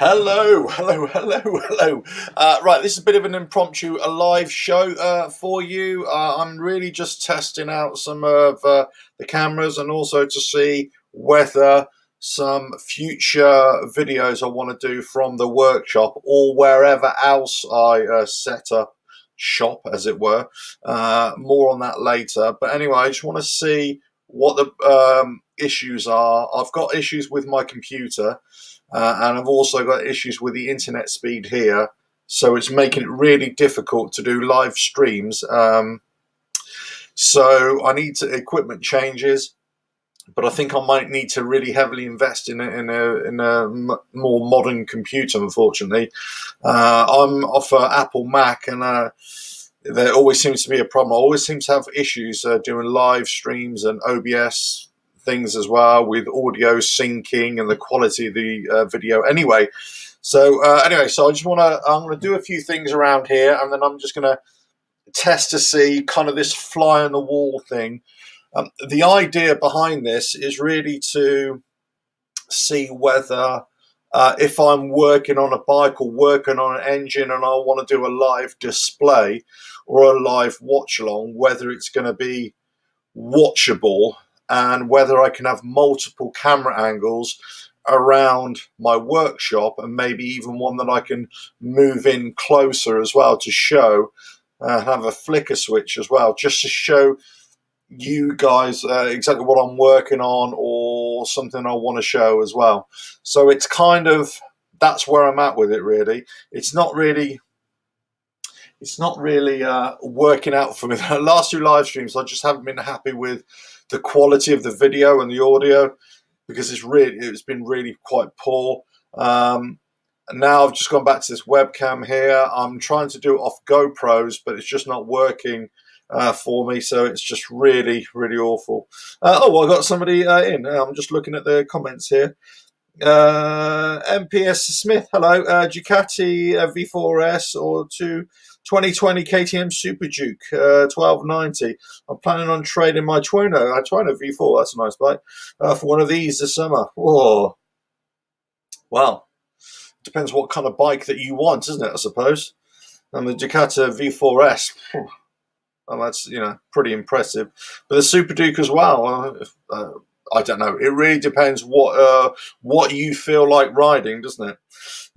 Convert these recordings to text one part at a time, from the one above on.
Hello. Right, this is a bit of an impromptu, a live show for you. I'm really just testing out some of the cameras and also to see whether some future videos I want to do from the workshop or wherever else I set up shop, as it were. More on that later. But anyway, I just want to see what the issues are. I've got issues with my computer. And I've also got issues with the internet speed here, so it's making it really difficult to do live streams. So I need equipment changes, but I think I might need to really heavily invest in a more modern computer. Unfortunately, I'm off Apple Mac, and there always seems to be a problem. I always seem to have issues doing live streams and OBS things as well, with audio syncing and the quality of the video. So I just I'm going to do a few things around here, and then I'm just going to test to see kind of this fly on the wall thing. The idea behind this is really to see whether if I'm working on a bike or working on an engine and I want to do a live display or a live watch along, whether it's going to be watchable and whether I can have multiple camera angles around my workshop, and maybe even one that I can move in closer as well to show, have a flicker switch as well, just to show you guys exactly what I'm working on or something I want to show as well. So it's kind of, that's where I'm at with it really. It's not really working out for me. The last two live streams, I just haven't been happy with the quality of the video and the audio, because it's been really quite poor. Now I've just gone back to this webcam here. I'm trying to do it off GoPros, but it's just not working for me. So it's just really awful. I got somebody in. I'm just looking at the comments here. MPS Smith, hello. Ducati V4S or 2020 KTM Super Duke 1290. I'm planning on trading my Twino V4. That's a nice bike for one of these this summer. Whoa. Well, depends what kind of bike that you want, isn't it? I suppose. And the Ducati V4S. Well, that's pretty impressive. But the Super Duke as well. I don't know. It really depends what you feel like riding, doesn't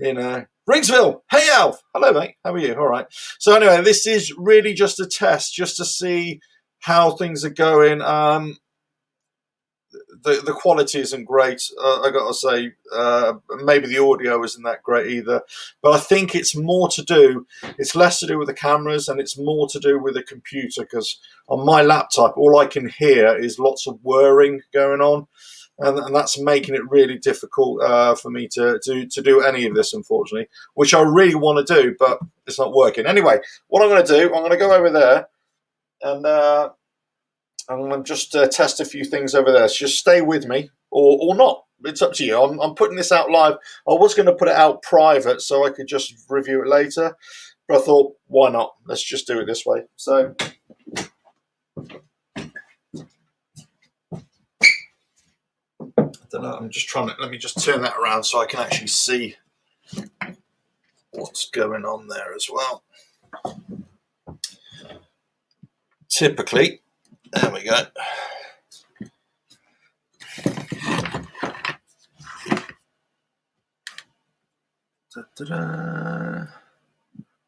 it? Ringsville. Hey, Alf. Hello, mate. How are you? All right. So anyway, this is really just a test, just to see how things are going. The quality isn't great. I got to say, maybe the audio isn't that great either. But I think it's less to do with the cameras, and it's more to do with the computer, because on my laptop, all I can hear is lots of whirring going on. And that's making it really difficult for me to do any of this, unfortunately, which I really want to do, but it's not working. Anyway, what I'm going to do, I'm going to go over there, and I'm going to just test a few things over there. So just stay with me, or not. It's up to you. I'm putting this out live. I was going to put it out private so I could just review it later, but I thought, why not? Let's just do it this way. So I don't know. I'm just trying to, let me just turn that around so I can actually see what's going on there as well. Typically, there we go.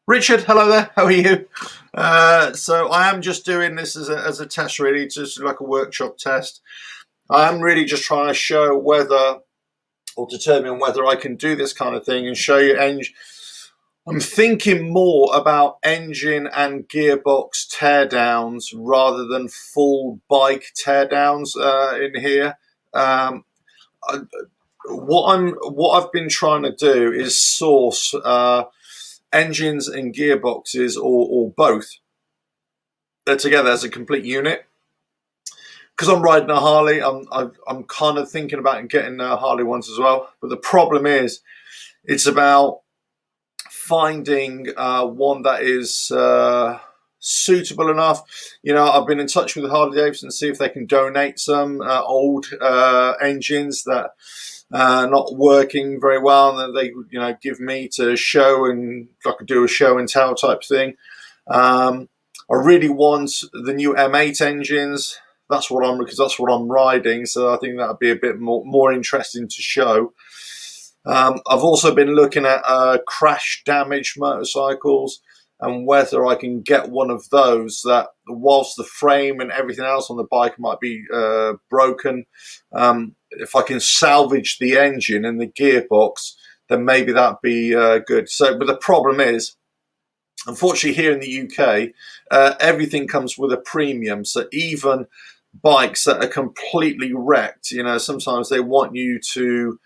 Richard, hello there. How are you? So I am just doing this as a test, really, just like a workshop test. I am really just trying to show determine whether I can do this kind of thing and show you I'm thinking more about engine and gearbox teardowns rather than full bike teardowns in here. What I've been trying to do is source engines and gearboxes or both together as a complete unit. Because I'm riding a Harley, I'm kind of thinking about getting Harley ones as well. But the problem is, it's about finding one that is suitable enough. I've been in touch with Harley Davidson to see if they can donate some old engines that not working very well, and then they give me to show, and I could do a show and tell type thing. I really want the new M8 engines. Because that's what I'm riding. So I think that'd be a bit more interesting to show. I've also been looking at crash damaged motorcycles and whether I can get one of those that, whilst the frame and everything else on the bike might be broken, if I can salvage the engine and the gearbox, then maybe that'd be good. So, but the problem is, unfortunately, here in the UK, everything comes with a premium. So even bikes that are completely wrecked, sometimes they want you to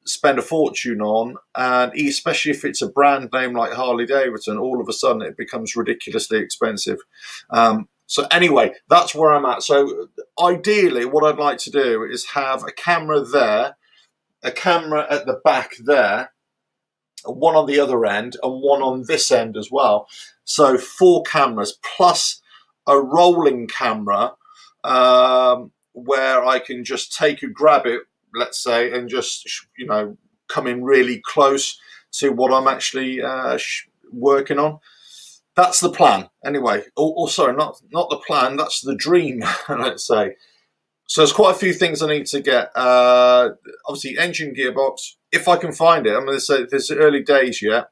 spend a fortune on, and especially if it's a brand name like Harley Davidson, all of a sudden it becomes ridiculously expensive. So anyway, that's where I'm at. So ideally, what I'd like to do is have a camera there, a camera at the back there, one on the other end, and one on this end as well. So 4 cameras plus a rolling camera where I can just grab it, let's say, and just come in really close to what I'm actually working on. That's the plan, anyway. Sorry, not the plan. That's the dream, let's say. So there's quite a few things I need to get. Obviously, engine, gearbox, if I can find it. I'm going to say there's early days yet.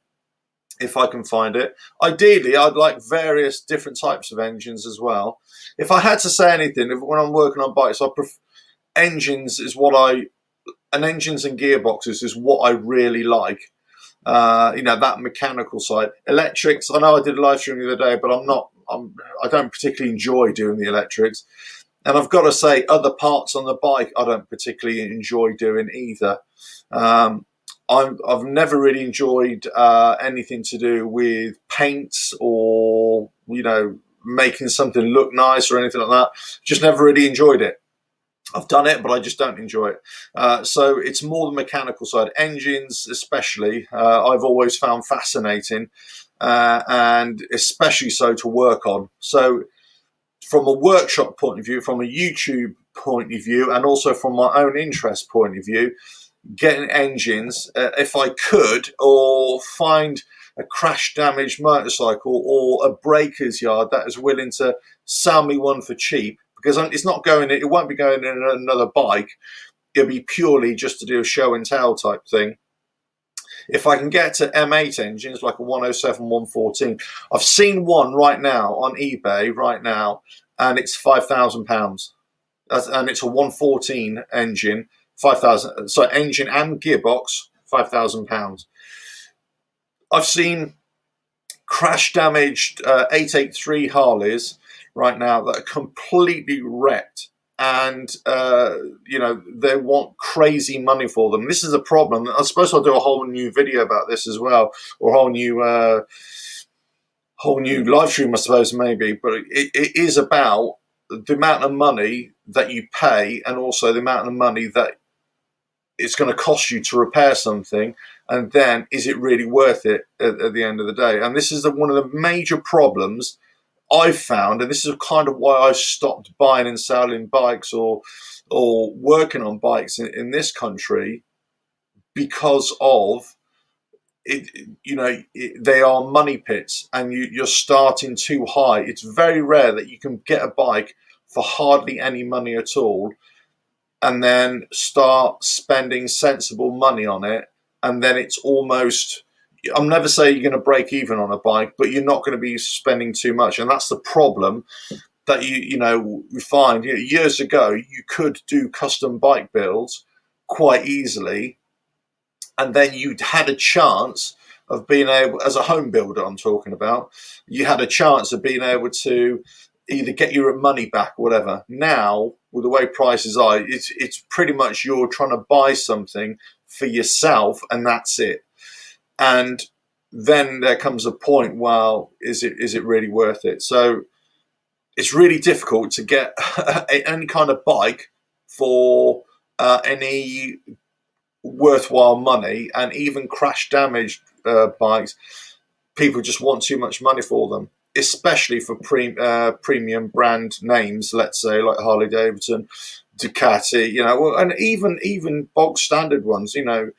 If I can find it, ideally, I'd like various different types of engines as well. If I had to say anything, when I'm working on bikes, engines and gearboxes is what I really like. That mechanical side. Electrics, I know I did a live stream the other day, but I don't particularly enjoy doing the electrics. And I've got to say, other parts on the bike I don't particularly enjoy doing either. I've never really enjoyed anything to do with paints or making something look nice or anything like that. Just never really enjoyed it. I've done it, but I just don't enjoy it. So it's more the mechanical side. Engines especially, I've always found fascinating, and especially so to work on. So from a workshop point of view, from a YouTube point of view, and also from my own interest point of view, getting engines, if I could, or find a crash damaged motorcycle or a breaker's yard that is willing to sell me one for cheap, because it won't be going in another bike. It'll be purely just to do a show and tell type thing. If I can get to M8 engines, like a 107, 114, I've seen one right now on eBay right now, and it's £5,000. And it's a 114 engine, 5,000. So engine and gearbox, £5,000. I've seen crash damaged 883 Harleys right now that are completely wrecked, and they want crazy money for them. This is a problem. I suppose I'll do a whole new video about this as well, or a whole new live stream, I suppose, maybe. But it is about the amount of money that you pay, and also the amount of money that it's going to cost you to repair something, and then is it really worth it at the end of the day? And this is one of the major problems I've found, and this is kind of why I stopped buying and selling bikes or working on bikes in this country, because of it. They are money pits, and you're starting too high. It's very rare that you can get a bike for hardly any money at all, and then start spending sensible money on it, and then it's almost, I'm never saying you're going to break even on a bike, but you're not going to be spending too much. And that's the problem that we find. Years ago, you could do custom bike builds quite easily, and then you had a chance of being able, as a home builder I'm talking about, you had a chance of being able to either get your money back or whatever. Now, with the way prices are, it's pretty much you're trying to buy something for yourself, and that's it. And then there comes a point, well, is it really worth it? So it's really difficult to get any kind of bike for any worthwhile money, and even crash damaged bikes, people just want too much money for them, especially for premium brand names, let's say, like Harley Davidson, Ducati, you know, well, and even bog standard ones, you know,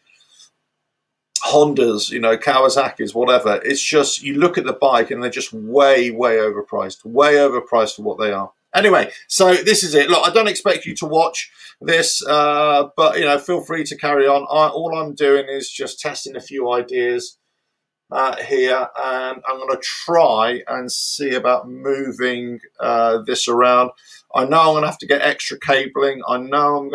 Hondas, you know, Kawasaki's, whatever. It's just, you look at the bike and they're just way overpriced for what they are. Anyway, so this is it. Look, I don't expect you to watch this, but, you know, feel free to carry on. All I'm doing is just testing a few ideas here, and I'm going to try and see about moving this around. I know I'm going to have to get extra cabling. I know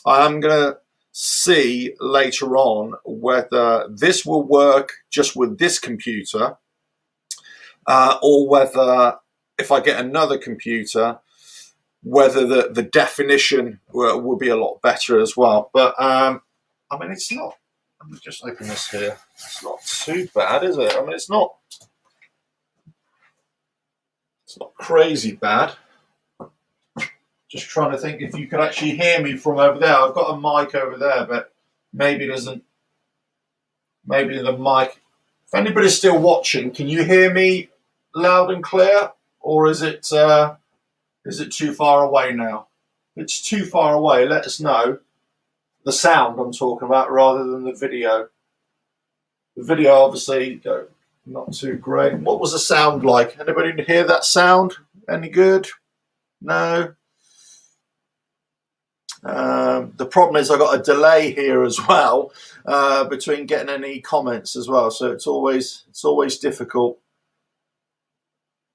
I am going to see later on whether this will work just with this computer, or whether if I get another computer, whether the definition will be a lot better as well. But I mean, it's not, let me just open this here. It's not too bad, is it? I mean, it's not crazy bad. Just trying to think if you could actually hear me from over there. I've got a mic over there, but maybe the mic. If anybody's still watching, can you hear me loud and clear, or is it too far away now? If it's too far away, let us know. The sound I'm talking about, rather than the video. The video, obviously, not too great. What was the sound like? Anybody hear that sound? Any good? No. The problem is I got a delay here as well between getting any comments as well, so it's always difficult.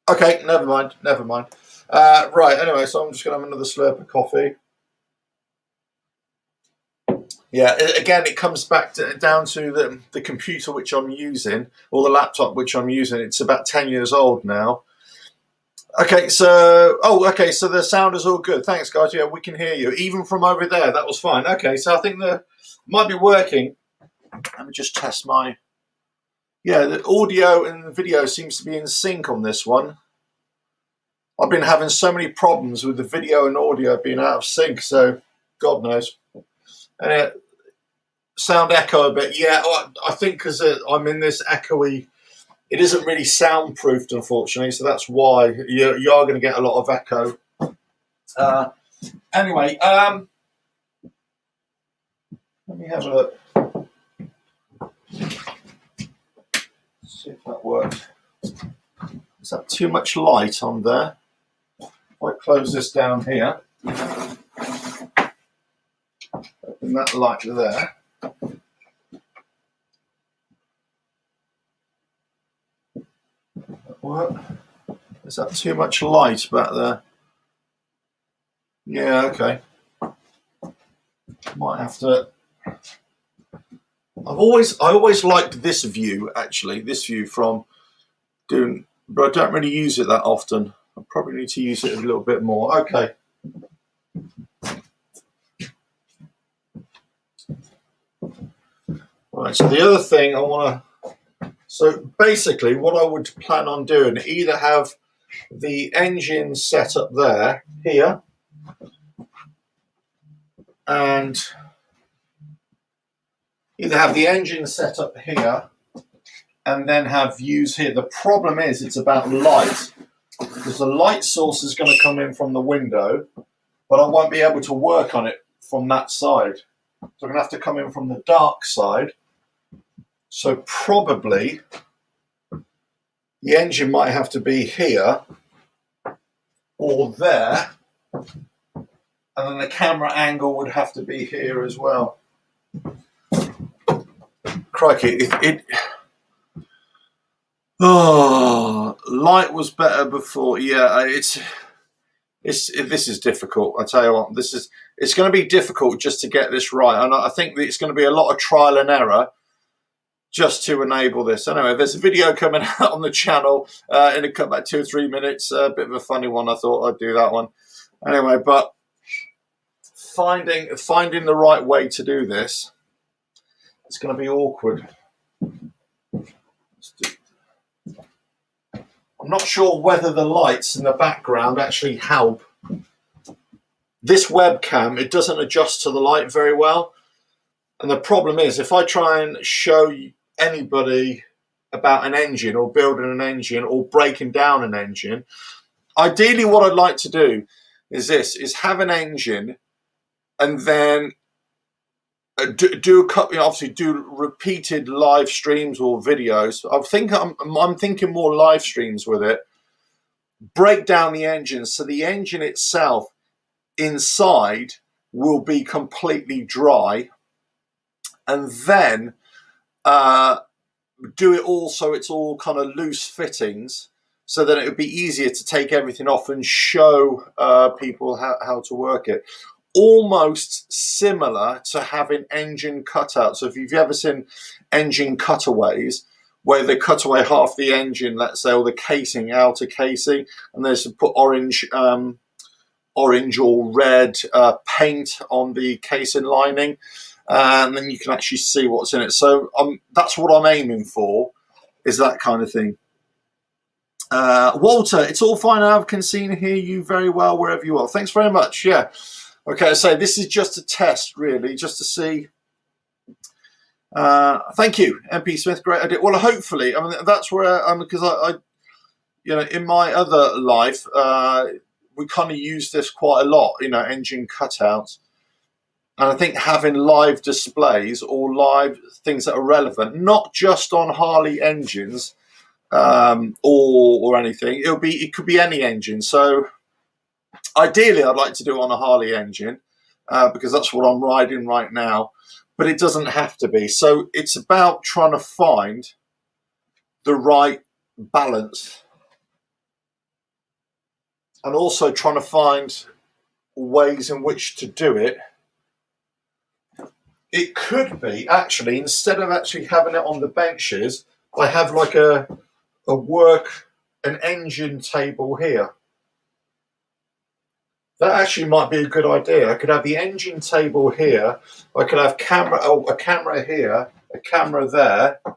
Okay, never mind. Right, anyway, so I'm just gonna have another slurp of coffee. Yeah, again, it comes back down to the computer which I'm using, or the laptop which I'm using. It's about 10 years old now. Okay, so so the sound is all good. Thanks, guys. Yeah, we can hear you even from over there. That was fine. Okay, so I think the might be working. Let me just test my. Yeah, the audio and the video seems to be in sync on this one. I've been having so many problems with the video and audio being out of sync, so God knows. And sound echo a bit. Yeah, I think because I'm in this echoey. It isn't really soundproofed, unfortunately, so that's why you are going to get a lot of echo. Anyway, let me have a look. See if that works. Is that too much light on there? If I close this down here, open that light there. What? Is that too much light back there? Yeah, okay. Might have to. I always liked this view, actually. This view from doing, but I don't really use it that often. I probably need to use it a little bit more. Okay. Right. So the other thing I want to. So basically, what I would plan on doing, either have the engine set up there, here, and either have the engine set up here and then have views here. The problem is it's about light, because the light source is going to come in from the window, but I won't be able to work on it from that side. So I'm going to have to come in from the dark side. So probably the engine might have to be here or there, and then the camera angle would have to be here as well. Crikey, light was better before. Yeah, this is difficult. I tell you what, it's going to be difficult just to get this right, and I think that it's going to be a lot of trial and error just to enable this. Anyway, there's a video coming out on the channel in about 2 or 3 minutes. A bit of a funny one. I thought I'd do that one. Anyway, but finding the right way to do this, it's going to be awkward. I'm not sure whether the lights in the background actually help. This webcam, it doesn't adjust to the light very well. And the problem is, if I try and show anybody about an engine or building an engine or breaking down an engine, ideally what I'd like to do is have an engine and then do a couple, obviously do repeated live streams or videos. I'm thinking more live streams with it. Break down the engine, so the engine itself inside will be completely dry, and then do it all so it's all kind of loose fittings, so that it would be easier to take everything off and show people how to work it. Almost similar to having engine cutouts. So if you've ever seen engine cutaways, where they cut away half the engine, let's say, or the casing, outer casing, and there's put orange or red paint on the casing lining, and then you can actually see what's in it. So that's what I'm aiming for, is that kind of thing. Walter, it's all fine. I can see and hear you very well wherever you are. Thanks very much. Yeah. Okay, so this is just a test, really, just to see. Thank you, MP Smith. Great idea. Well, hopefully, I mean, that's where because I in my other life, we kind of use this quite a lot. Engine cutouts, and I think having live displays or live things that are relevant, not just on Harley engines or anything. It could be any engine. So ideally, I'd like to do it on a Harley engine because that's what I'm riding right now. But it doesn't have to be. So it's about trying to find the right balance, and also trying to find ways in which to do it. It could be, actually, instead of actually having it on the benches, I have like an engine table here. That actually might be a good idea. I could have the engine table here. I could have a camera here, a camera there, and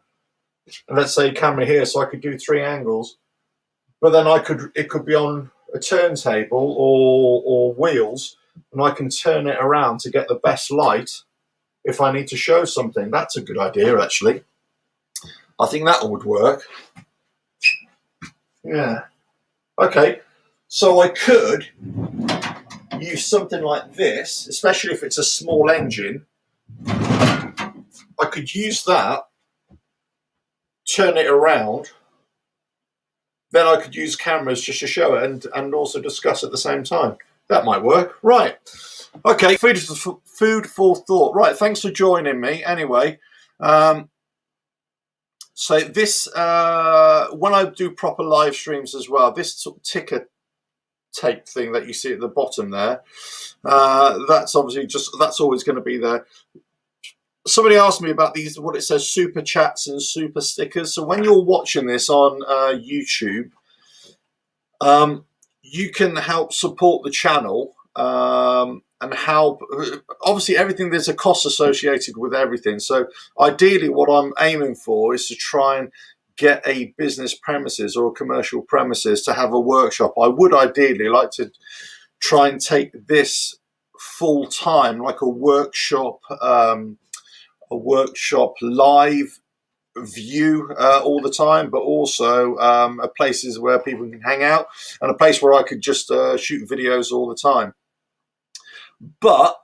let's say a camera here, so I could do 3 angles. But then it could be on a turntable or wheels, and I can turn it around to get the best light if I need to show something. That's a good idea, actually. I think that would work. Yeah. Okay. So I could use something like this, especially if it's a small engine. I could use that, turn it around, then I could use cameras just to show it and also discuss at the same time. That might work. Right. Okay, food for thought. Right, thanks for joining me. Anyway, so this, when I do proper live streams as well, this sort of ticker tape thing that you see at the bottom there, that's obviously that's always going to be there. Somebody asked me about these, what it says, super chats and super stickers. So when you're watching this on YouTube, you can help support the channel and help. Obviously, everything, there's a cost associated with everything. So ideally, what I'm aiming for is to try and get a business premises or a commercial premises to have a workshop. I would ideally like to try and take this full time, like a workshop live view all the time, but also places where people can hang out, and a place where I could just shoot videos all the time. But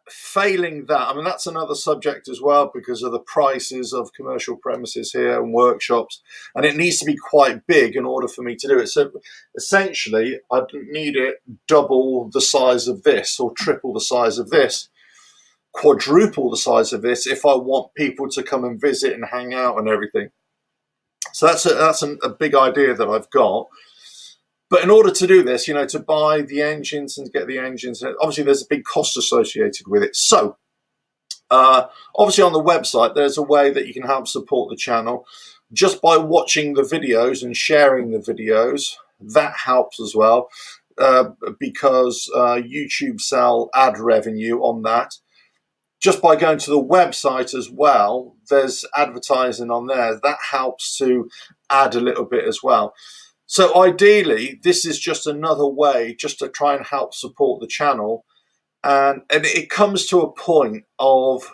failing that, I mean, that's another subject as well, because of the prices of commercial premises here and workshops, and it needs to be quite big in order for me to do it. So essentially, I'd need it double the size of this, or triple the size of this, quadruple the size of this, if I want people to come and visit and hang out and everything. So that's a big idea that I've got. But in order to do this, to buy the engines and get the engines, obviously there's a big cost associated with it. So obviously on the website, there's a way that you can help support the channel just by watching the videos and sharing the videos. That helps as well, because YouTube sell ad revenue on that. Just by going to the website as well, there's advertising on there. That helps to add a little bit as well. So ideally, this is just another way just to try and help support the channel. And it comes to a point of,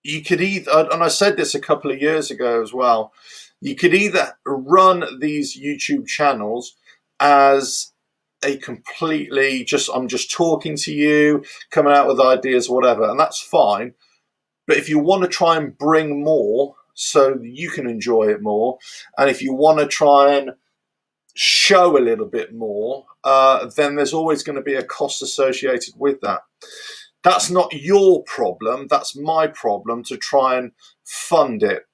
you could either, and I said this a couple of years ago as well, you could either run these YouTube channels as a completely I'm just talking to you, coming out with ideas, whatever, and that's fine. But if you want to try and bring more so you can enjoy it more, and if you want to try and show a little bit more, then there's always going to be a cost associated with that. That's not your problem, that's my problem to try and fund it.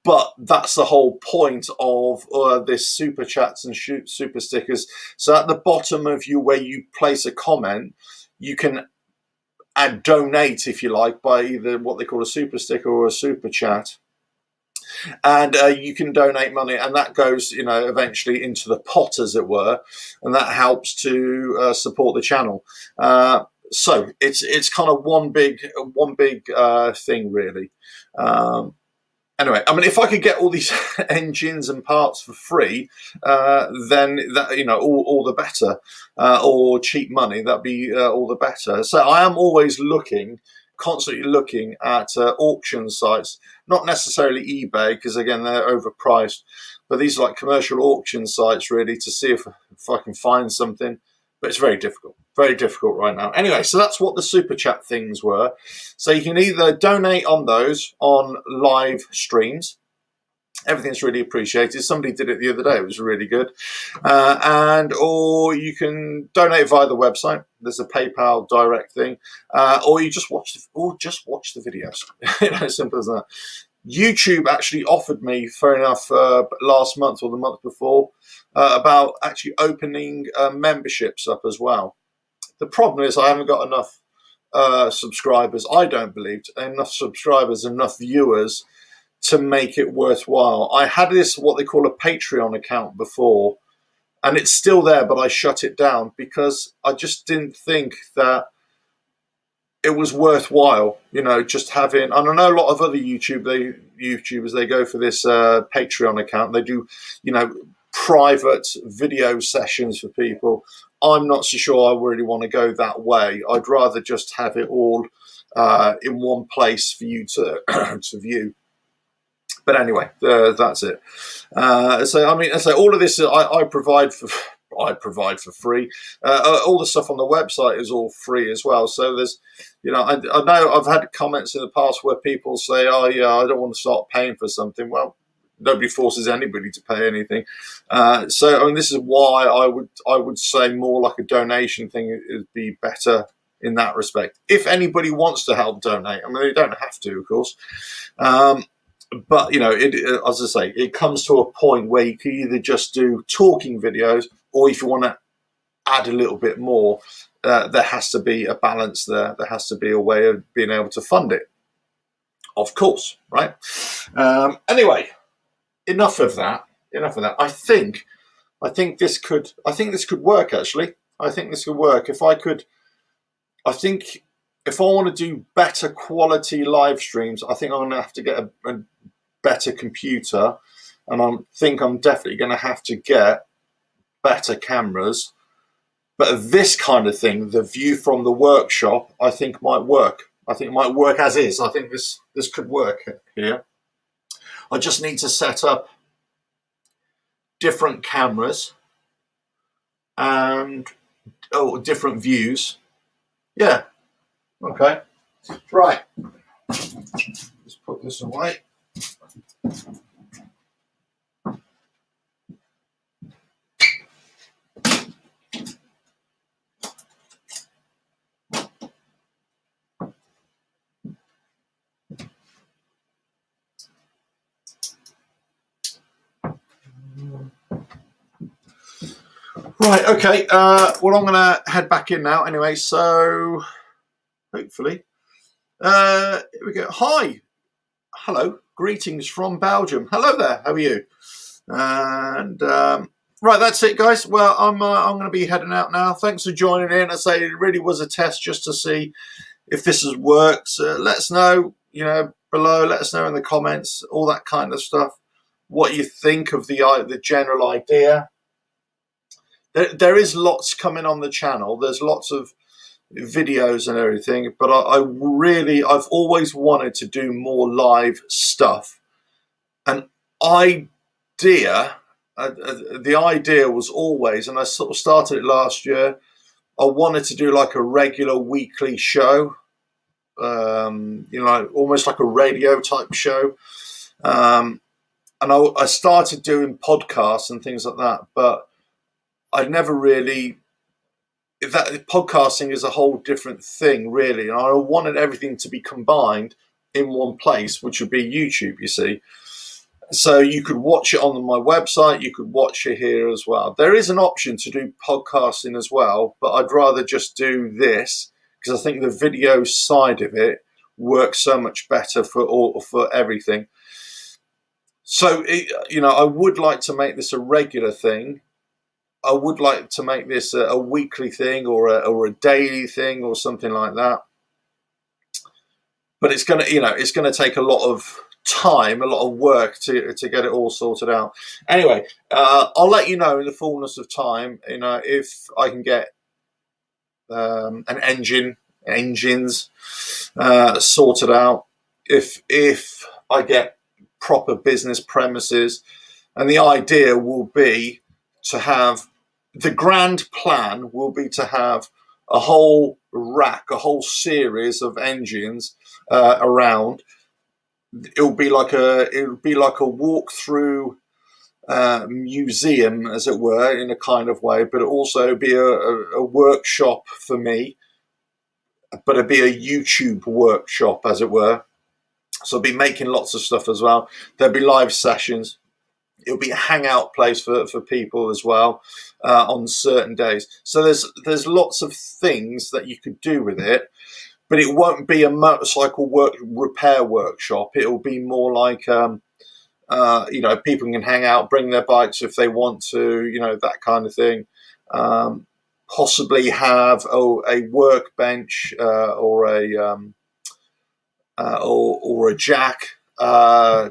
But that's the whole point of this super chats and super stickers. So at the bottom of where you place a comment, you can add donate, if you like, by either what they call a super sticker or a super chat. And you can donate money, and that goes, eventually into the pot, as it were, and that helps to support the channel. So it's kind of one big thing, really. Anyway, I mean, if I could get all these engines and parts for free, then that, all the better, or cheap money, that'd be all the better. So I am always constantly looking at auction sites, not necessarily eBay, because again they're overpriced, but these are like commercial auction sites, really, to see if I can find something. But it's very difficult right now. Anyway, so that's what the super chat things were. So you can either donate on those on live streams. Everything's really appreciated. Somebody did it the other day. It was really good. Or you can donate via the website. There's a PayPal direct thing. Or you just watch the videos. Simple as that. YouTube actually offered me, fair enough, last month or the month before, about actually opening memberships up as well. The problem is I haven't got enough subscribers. I don't believe enough subscribers, enough viewers to make it worthwhile. I had what they call a Patreon account before, and it's still there, but I shut it down because I just didn't think that it was worthwhile, just having. And I know a lot of other YouTubers, they go for this Patreon account. They do, private video sessions for people. I'm not so sure I really want to go that way. I'd rather just have it all in one place for you to to view. But anyway, that's it. So all of this I provide for. I provide for free. All the stuff on the website is all free as well. So there's, I know I've had comments in the past where people say, "Oh yeah, I don't want to start paying for something." Well, nobody forces anybody to pay anything. So this is why I would say more like a donation thing would be better in that respect. If anybody wants to help donate, they don't have to, of course. But as I say, it comes to a point where you can either just do talking videos, or if you want to add a little bit more, there has to be a balance there. There has to be a way of being able to fund it, of course, right? Anyway, enough of that. I think this could work. Actually, I think this could work. If I want to do better quality live streams, I think I'm going to have to get a better computer, and I think I'm definitely going to have to get better cameras. But this kind of thing, the view from the workshop, I think might work. I think it might work as is. I think this could work here. I just need to set up different cameras and different views. Yeah. Okay. Right. Let's put this away. Right, okay. Well, I'm going to head back in now anyway, so hopefully. Here we go. Hi. Hello. Greetings from Belgium. Hello there. How are you? And right, that's it, guys. Well, I'm going to be heading out now. Thanks for joining in. I say it really was a test just to see if this has worked. Let us know, below. Let us know in the comments, all that kind of stuff. What you think of the general idea. There is lots coming on the channel. There's lots of videos and everything, but I've always wanted to do more live stuff. An idea the idea was always, and I sort of started it last year, I wanted to do like a regular weekly show, almost like a radio type show. And I started doing podcasts and things like that, but I never really, that podcasting is a whole different thing, really. And I wanted everything to be combined in one place, which would be YouTube, you see. So you could watch it on my website, you could watch it here as well. There is an option to do podcasting as well, but I'd rather just do this because I think the video side of it works so much better for everything. So, I would like to make this a regular thing. I would like to make this a weekly thing or a daily thing or something like that. But it's gonna take a lot of time, a lot of work to get it all sorted out. Anyway, I'll let you know in the fullness of time, if I can get engines sorted out, if I get proper business premises, and the idea will be to have, the grand plan will be to have a whole rack, a whole series of engines around. It'll be like a walk-through museum, as it were, in a kind of way, but it'll also be a workshop for me, but it'll be a YouTube workshop, as it were. So I'll be making lots of stuff as well. There'll be live sessions. It'll be a hangout place for people as well on certain days. So there's lots of things that you could do with it. But it won't be a motorcycle repair workshop. It'll be more like, people can hang out, bring their bikes if they want to, that kind of thing. Possibly have a workbench or a jack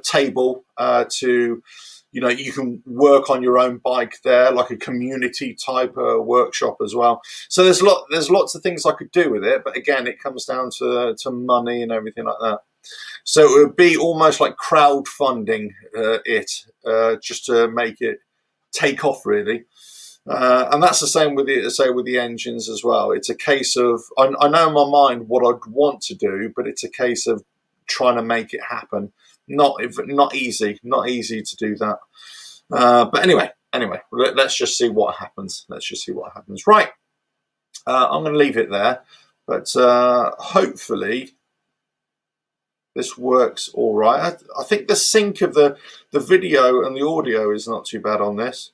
table to, you can work on your own bike there, like a community type workshop as well. So there's lots of things I could do with it, but again, it comes down to money and everything like that. So it would be almost like crowdfunding just to make it take off, really. And that's the same with the engines as well. It's a case of, I know in my mind what I'd want to do, but it's a case of trying to make it happen. Not easy to do that. But anyway, let's just see what happens. Right. I'm going to leave it there, but hopefully this works all right. I think the sync of the video and the audio is not too bad on this.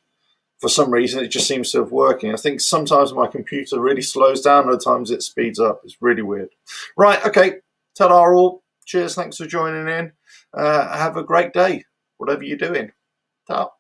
For some reason, it just seems to have working. I think sometimes my computer really slows down, other times it speeds up. It's really weird. Right, okay. Ta-da all. Cheers, thanks for joining in. Have a great day, whatever you're doing. Ta.